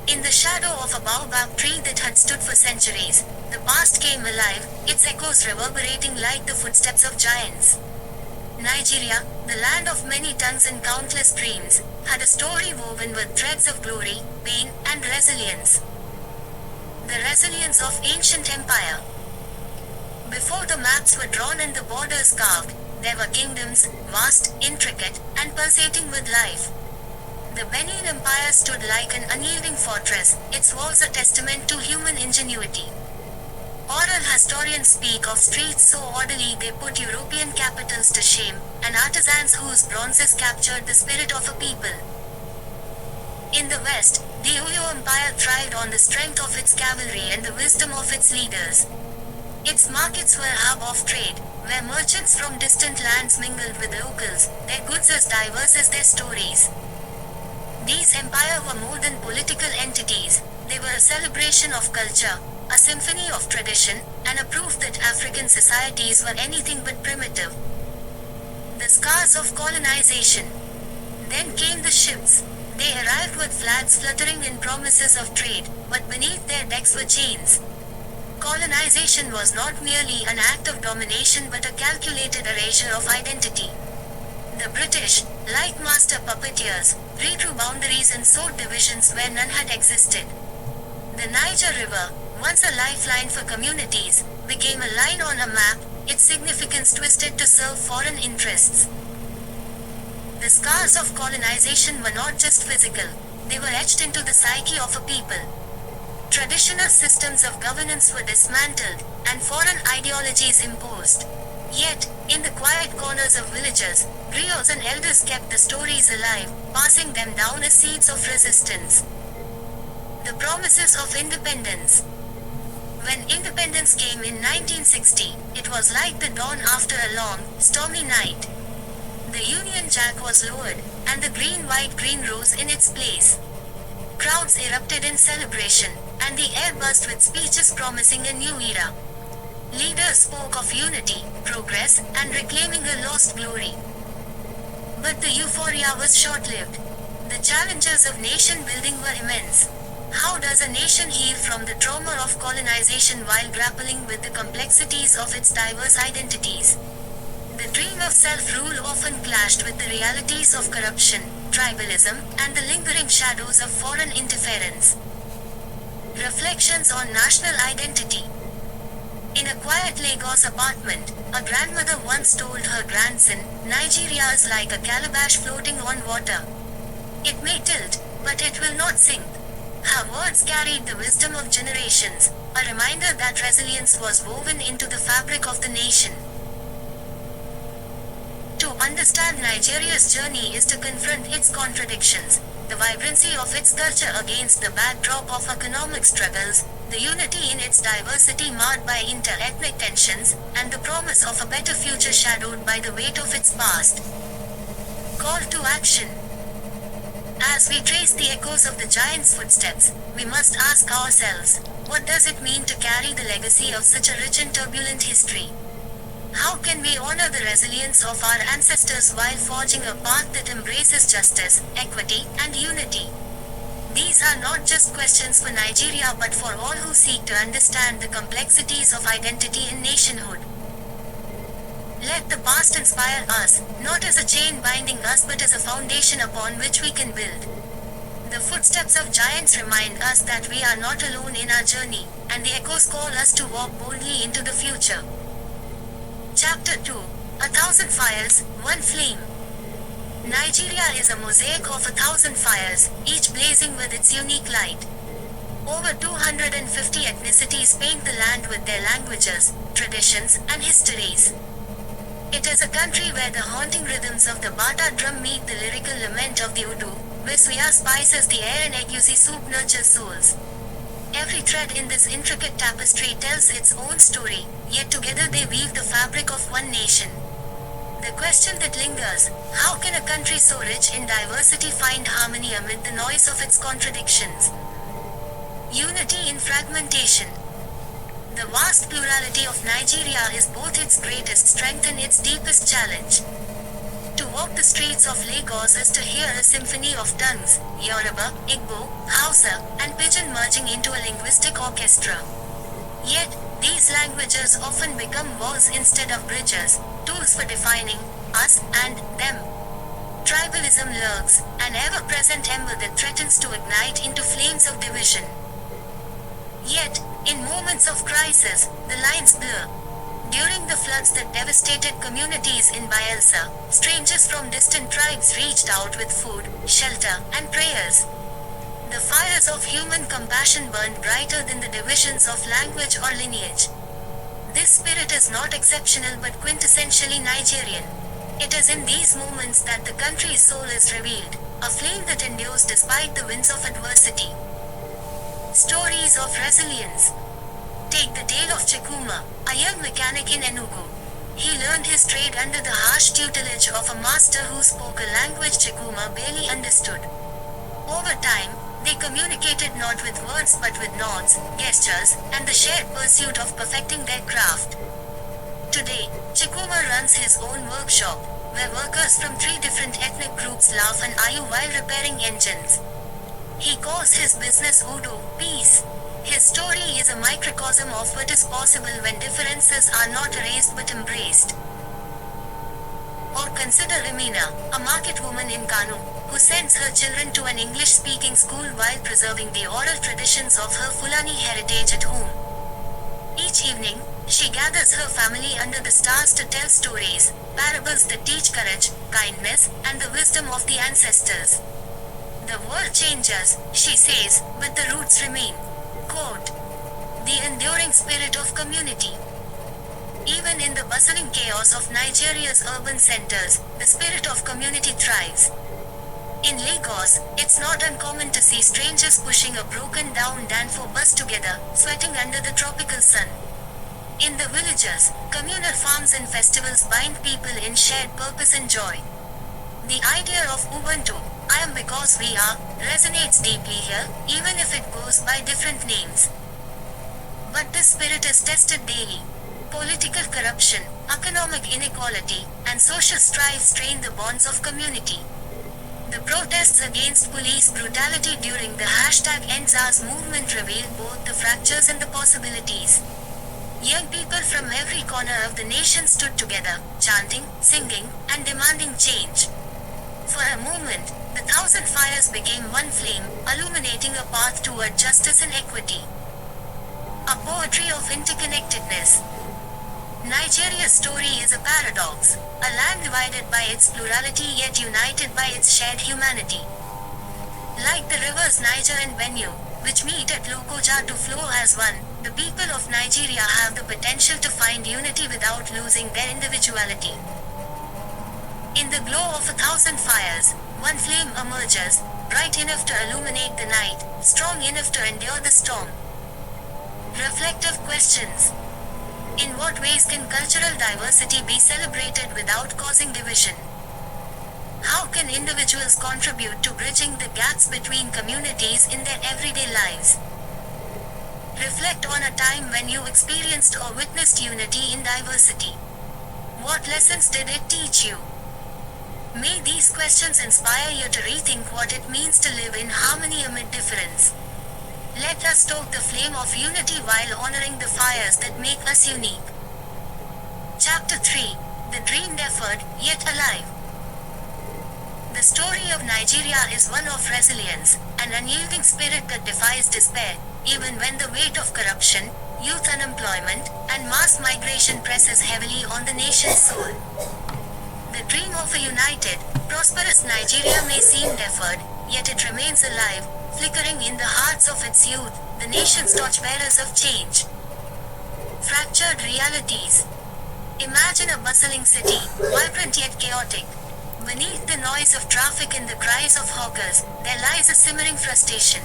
In the shadow of a baobab tree that had stood for centuries, the past came alive, its echoes reverberating like the footsteps of giants. Nigeria, the land of many tongues and countless dreams, had a story woven with threads of glory, pain, and resilience. The resilience of ancient empire. Before the maps were drawn and the borders carved, there were kingdoms, vast, intricate, and pulsating with life. The Benin Empire stood like an unyielding fortress, its walls a testament to human ingenuity. Oral historians speak of streets so orderly they put European capitals to shame, and artisans whose bronzes captured the spirit of a people. In the West, the Uyo Empire thrived on the strength of its cavalry and the wisdom of its leaders. Its markets were a hub of trade, where merchants from distant lands mingled with locals, their goods as diverse as their stories. These empires were more than political entities, they were a celebration of culture, a symphony of tradition, and a proof that African societies were anything but primitive. The scars of colonization. Then came the ships. They arrived with flags fluttering in promises of trade, but beneath their decks were chains. Colonization was not merely an act of domination but a calculated erasure of identity. The British, like master puppeteers, redrew boundaries and sowed divisions where none had existed. The Niger River, once a lifeline for communities, became a line on a map, its significance twisted to serve foreign interests. The scars of colonization were not just physical, they were etched into the psyche of a people. Traditional systems of governance were dismantled, and foreign ideologies imposed. Yet, in the quiet corners of villages, griots and elders kept the stories alive, passing them down as seeds of resistance. The promises of independence. When independence came in 1960, it was like the dawn after a long, stormy night. The Union Jack was lowered, and the green-white-green rose in its place. Crowds erupted in celebration, and the air buzzed with speeches promising a new era. Leaders spoke of unity, progress, and reclaiming a lost glory. But the euphoria was short-lived. The challenges of nation-building were immense. How does a nation heal from the trauma of colonization while grappling with the complexities of its diverse identities? The dream of self-rule often clashed with the realities of corruption, tribalism, and the lingering shadows of foreign interference. Reflections on national identity. In a quiet Lagos apartment, a grandmother once told her grandson, "Nigeria is like a calabash floating on water. It may tilt, but it will not sink." Her words carried the wisdom of generations, a reminder that resilience was woven into the fabric of the nation. To understand Nigeria's journey is to confront its contradictions, the vibrancy of its culture against the backdrop of economic struggles, the unity in its diversity marred by inter-ethnic tensions, and the promise of a better future shadowed by the weight of its past. Call to action. As we trace the echoes of the giant's footsteps, we must ask ourselves, what does it mean to carry the legacy of such a rich and turbulent history? How can we honor the resilience of our ancestors while forging a path that embraces justice, equity, and unity? These are not just questions for Nigeria but for all who seek to understand the complexities of identity and nationhood. Let the past inspire us, not as a chain binding us but as a foundation upon which we can build. The footsteps of giants remind us that we are not alone in our journey, and the echoes call us to walk boldly into the future. Chapter 2. 1,000 Fires, One Flame. Nigeria is a mosaic of 1,000 fires, each blazing with its unique light. Over 250 ethnicities paint the land with their languages, traditions, and histories. It is a country where the haunting rhythms of the Bata drum meet the lyrical lament of the Udu, where suya spices the air and egusi soup nurtures souls. Every thread in this intricate tapestry tells its own story, yet together they weave the fabric of one nation. The question that lingers, how can a country so rich in diversity find harmony amid the noise of its contradictions? Unity in fragmentation. The vast plurality of Nigeria is both its greatest strength and its deepest challenge. To walk the streets of Lagos is to hear a symphony of tongues, Yoruba, Igbo, Hausa, Xhosa, and Pidgin merging into a linguistic orchestra. Yet, these languages often become walls instead of bridges, tools for defining us and them. Tribalism lurks, an ever-present ember that threatens to ignite into flames of division. Yet, in moments of crisis, the lines blur. During the floods that devastated communities in Bayelsa, strangers from distant tribes reached out with food, shelter, and prayers. The fires of human compassion burned brighter than the divisions of language or lineage. This spirit is not exceptional but quintessentially Nigerian. It is in these moments that the country's soul is revealed, a flame that endures despite the winds of adversity. Stories of resilience. Take the tale of Chikuma, a young mechanic in Enugu. He learned his trade under the harsh tutelage of a master who spoke a language Chikuma barely understood. Over time, they communicated not with words but with nods, gestures, and the shared pursuit of perfecting their craft. Today, Chikuma runs his own workshop, where workers from 3 different ethnic groups laugh and argue while repairing engines. He calls his business Udo, peace. His story is a microcosm of what is possible when differences are not erased but embraced. Or consider Amina, a market woman in Kano, who sends her children to an English-speaking school while preserving the oral traditions of her Fulani heritage at home. Each evening, she gathers her family under the stars to tell stories, parables that teach courage, kindness, and the wisdom of the ancestors. The world changes, she says, but the roots remain. Quote, the enduring spirit of community. Even in the bustling chaos of Nigeria's urban centers, the spirit of community thrives. In Lagos, it's not uncommon to see strangers pushing a broken-down Danfo bus together, sweating under the tropical sun. In the villages, communal farms and festivals bind people in shared purpose and joy. The idea of Ubuntu, I am because we are, resonates deeply here, even if it goes by different names. But this spirit is tested daily. Political corruption, economic inequality, and social strife strain the bonds of community. The protests against police brutality during the #EndSARS movement reveal both the fractures and the possibilities. Young people from every corner of the nation stood together, chanting, singing, and demanding change. For a moment, the 1,000 fires became one flame, illuminating a path toward justice and equity. A poetry of interconnectedness. Nigeria's story is a paradox, a land divided by its plurality yet united by its shared humanity. Like the rivers Niger and Benue, which meet at Lokoja to flow as one, the people of Nigeria have the potential to find unity without losing their individuality. In the glow of 1,000 fires, one flame emerges, bright enough to illuminate the night, strong enough to endure the storm. Reflective questions. In what ways can cultural diversity be celebrated without causing division? How can individuals contribute to bridging the gaps between communities in their everyday lives? Reflect on a time when you experienced or witnessed unity in diversity. What lessons did it teach you? May these questions inspire you to rethink what it means to live in harmony amid difference. Let us stoke the flame of unity while honoring the fires that make us unique. Chapter 3. The Dream Deferred, Yet Alive. The story of Nigeria is one of resilience, an unyielding spirit that defies despair, even when the weight of corruption, youth unemployment, and mass migration presses heavily on the nation's soul. The dream of a united, prosperous Nigeria may seem deferred, yet it remains alive, flickering in the hearts of its youth, the nation's torchbearers of change. Fractured realities. Imagine a bustling city, vibrant yet chaotic. Beneath the noise of traffic and the cries of hawkers, there lies a simmering frustration.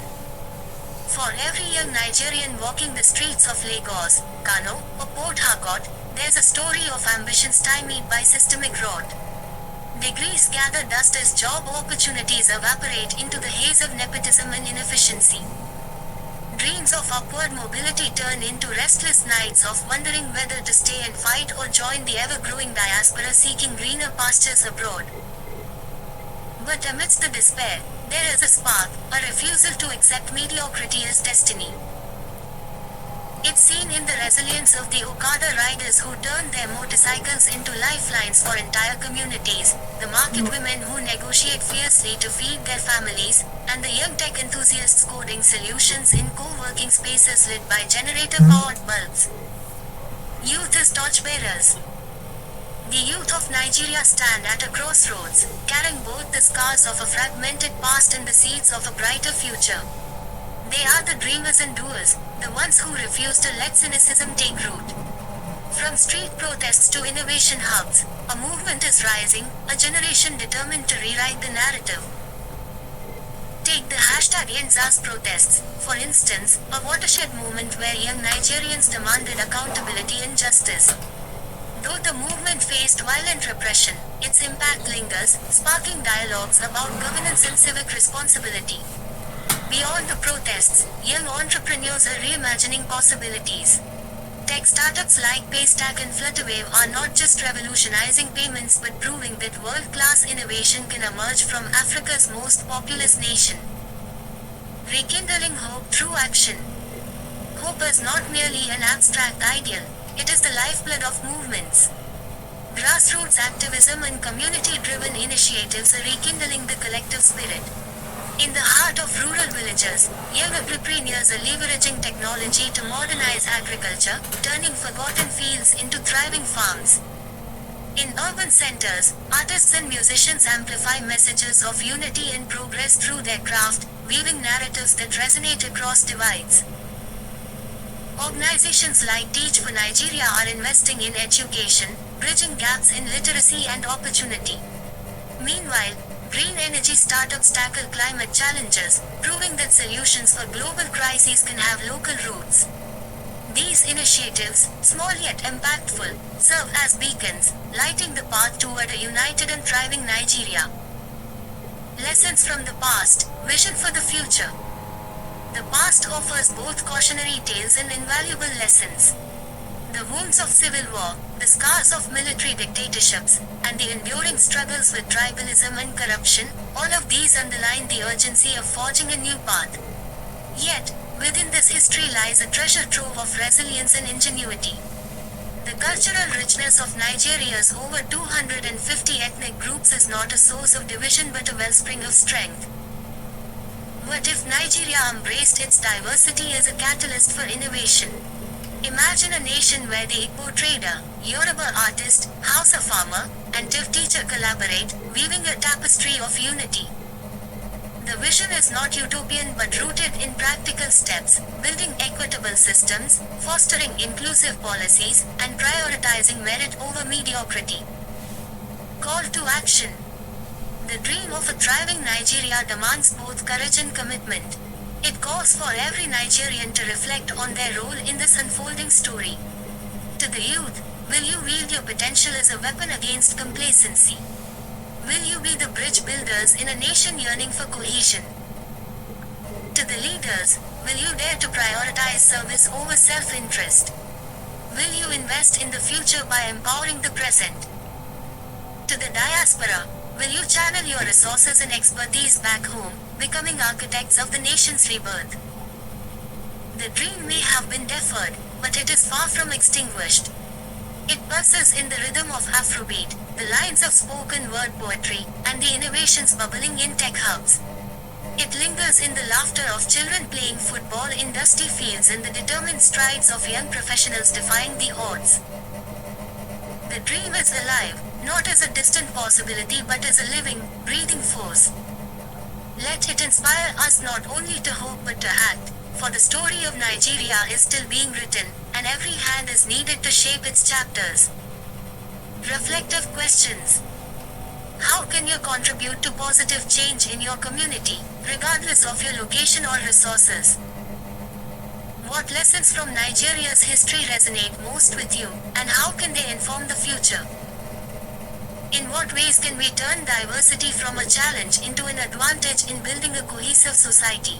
For every young Nigerian walking the streets of Lagos, Kano, or Port Harcourt, there's a story of ambition stymied by systemic rot. Degrees gather dust as job opportunities evaporate into the haze of nepotism and inefficiency. Dreams of upward mobility turn into restless nights of wondering whether to stay and fight or join the ever-growing diaspora seeking greener pastures abroad. But amidst the despair, There is a spark, a refusal to accept mediocrity as destiny. It's seen in the resilience of the Okada riders who turned their motorcycles into lifelines for entire communities, the market women who negotiate fiercely to feed their families, and the young tech enthusiasts coding solutions in co-working spaces lit by generator-powered bulbs. Youth as torchbearers. The youth of Nigeria stand at a crossroads, carrying both the scars of a fragmented past and the seeds of a brighter future. They are the dreamers and doers, the ones who refuse to let cynicism take root. From street protests to innovation hubs, a movement is rising, a generation determined to rewrite the narrative. Take the #EndSARS protests, for instance, a watershed movement where young Nigerians demanded accountability and justice. Though the movement faced violent repression, its impact lingers, sparking dialogues about governance and civic responsibility. Beyond the protests, young entrepreneurs are reimagining possibilities. Tech startups like Paystack and Flutterwave are not just revolutionizing payments but proving that world-class innovation can emerge from Africa's most populous nation. Rekindling hope through action. Hope is not merely an abstract ideal, it is the lifeblood of movements. Grassroots activism and community-driven initiatives are rekindling the collective spirit. In the heart of rural villages, young entrepreneurs are leveraging technology to modernize agriculture, turning forgotten fields into thriving farms. In urban centers, artists and musicians amplify messages of unity and progress through their craft, weaving narratives that resonate across divides. Organizations like Teach for Nigeria are investing in education, bridging gaps in literacy and opportunity. Meanwhile, green energy startups tackle climate challenges, proving that solutions for global crises can have local roots. These initiatives, small yet impactful, serve as beacons, lighting the path toward a united and thriving Nigeria. Lessons from the past, vision for the future. The past offers both cautionary tales and invaluable lessons. The wounds of civil war, the scars of military dictatorships, and the enduring struggles with tribalism and corruption, all of these underline the urgency of forging a new path. Yet, within this history lies a treasure trove of resilience and ingenuity. The cultural richness of Nigeria's over 250 ethnic groups is not a source of division but a wellspring of strength. What if Nigeria embraced its diversity as a catalyst for innovation? Imagine a nation where the Igbo trader, Yoruba artist, Hausa farmer, and deaf teacher collaborate, weaving a tapestry of unity. The vision is not utopian but rooted in practical steps, building equitable systems, fostering inclusive policies, and prioritizing merit over mediocrity. Call to action. The dream of a thriving Nigeria demands both courage and commitment. It calls for every Nigerian to reflect on their role in this unfolding story. To the youth, will you wield your potential as a weapon against complacency? Will you be the bridge builders in a nation yearning for cohesion? To the leaders, will you dare to prioritize service over self-interest? Will you invest in the future by empowering the present? To the diaspora, will you channel your resources and expertise back home, becoming architects of the nation's rebirth? The dream may have been deferred, but it is far from extinguished. It pulses in the rhythm of Afrobeat, the lines of spoken word poetry, and the innovations bubbling in tech hubs. It lingers in the laughter of children playing football in dusty fields and the determined strides of young professionals defying the odds. The dream is alive, not as a distant possibility but as a living, breathing force. Let it inspire us not only to hope but to act, for the story of Nigeria is still being written, and every hand is needed to shape its chapters. Reflective questions. How can you contribute to positive change in your community, regardless of your location or resources? What lessons from Nigeria's history resonate most with you, and how can they inform the future? In what ways can we turn diversity from a challenge into an advantage in building a cohesive society?